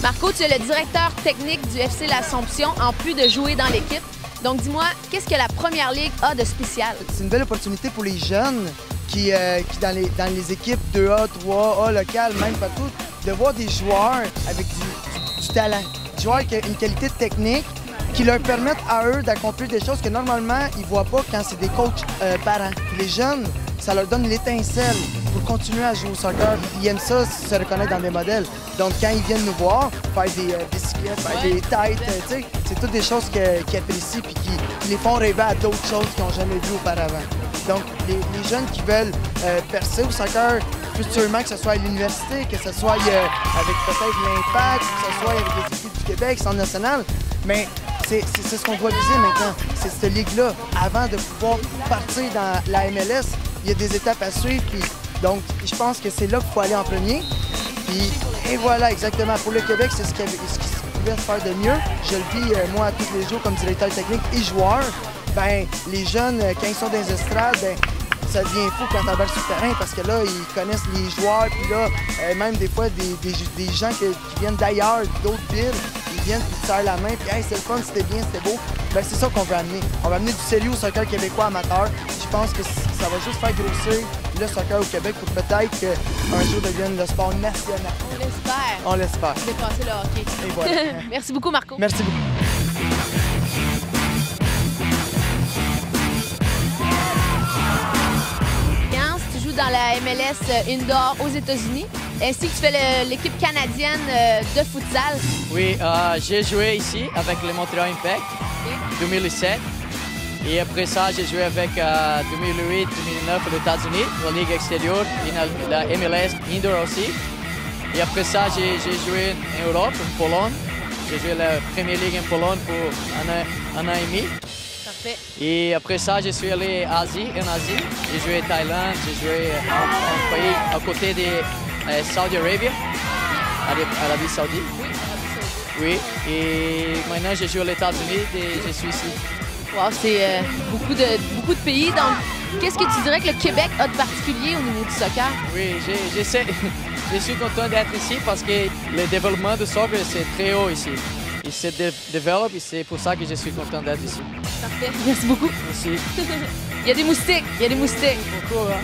Marco, tu es le directeur technique du FC L'Assomption, en plus de jouer dans l'équipe. Donc, dis-moi, qu'est-ce que la Première Ligue a de spécial? C'est une belle opportunité pour les jeunes qui dans les équipes 2A, 3A, locales, même partout, de voir des joueurs avec du talent. Des joueurs qui ont une qualité technique qui leur permettent à eux d'accomplir des choses que normalement, ils ne voient pas quand c'est des coachs parents. Les jeunes, ça leur donne l'étincelle pour continuer à jouer au soccer. Ils aiment ça, se reconnaître dans des modèles. Donc, quand ils viennent nous voir, faire des bicyclettes, faire des têtes, c'est toutes des choses qu'ils apprécient et qui les font rêver à d'autres choses qu'ils n'ont jamais vues auparavant. Donc, les jeunes qui veulent percer au soccer, futurement, que ce soit à l'université, que ce soit avec peut-être l'Impact, que ce soit avec les équipes du Québec, Centre national, mais c'est ce qu'on doit viser maintenant. C'est cette ligue-là. Avant de pouvoir partir dans la MLS, il y a des étapes à suivre. Puis, donc, je pense que c'est là qu'il faut aller en premier. Puis, et voilà, exactement. Pour le Québec, c'est ce qui pouvait se faire de mieux. Je le vis, moi, tous les jours, comme directeur technique et joueur. Ben, les jeunes, quand ils sont dans les estrades, ben, ça devient fou quand t'embarques sur le terrain parce que là, ils connaissent les joueurs. Puis là, même des fois, des gens qui viennent d'ailleurs, d'autres villes, ils viennent puis te serrent la main. Puis, hey, c'est le fun, c'était bien, c'était beau. Ben, c'est ça qu'on veut amener. On va amener du sérieux au soccer québécois amateur. Je pense que ça va juste faire grossir le soccer au Québec pour peut-être qu'un jour devienne le sport national. On l'espère. On l'espère. Dépasser le hockey. Et voilà. Merci beaucoup, Marco. Merci beaucoup. Dans la MLS Indoor aux États-Unis, ainsi que tu fais l'équipe canadienne de futsal. Oui, j'ai joué ici avec le Montréal Impact en 2007. Et après ça, j'ai joué avec 2008-2009 aux États-Unis, la Ligue extérieure, la MLS Indoor aussi. Et après ça, j'ai joué en Europe, en Pologne. J'ai joué la Première Ligue en Pologne pour un an et demi. Parfait. Et après ça, je suis allé en Asie. J'ai joué en Thaïlande, j'ai joué en pays à côté de Saudi Arabia, Arabie Saoudite. Oui, et maintenant je joue aux États-Unis et je suis ici. Wow, c'est beaucoup de pays. Donc, qu'est-ce que tu dirais que le Québec a de particulier au niveau du soccer? Oui, je suis content d'être ici parce que le développement du soccer, c'est très haut ici. Il se développe et c'est pour ça que je suis content d'être ici. Parfait. Merci beaucoup. Merci. Il y a des moustiques. Il y a des moustiques. Beaucoup, hein?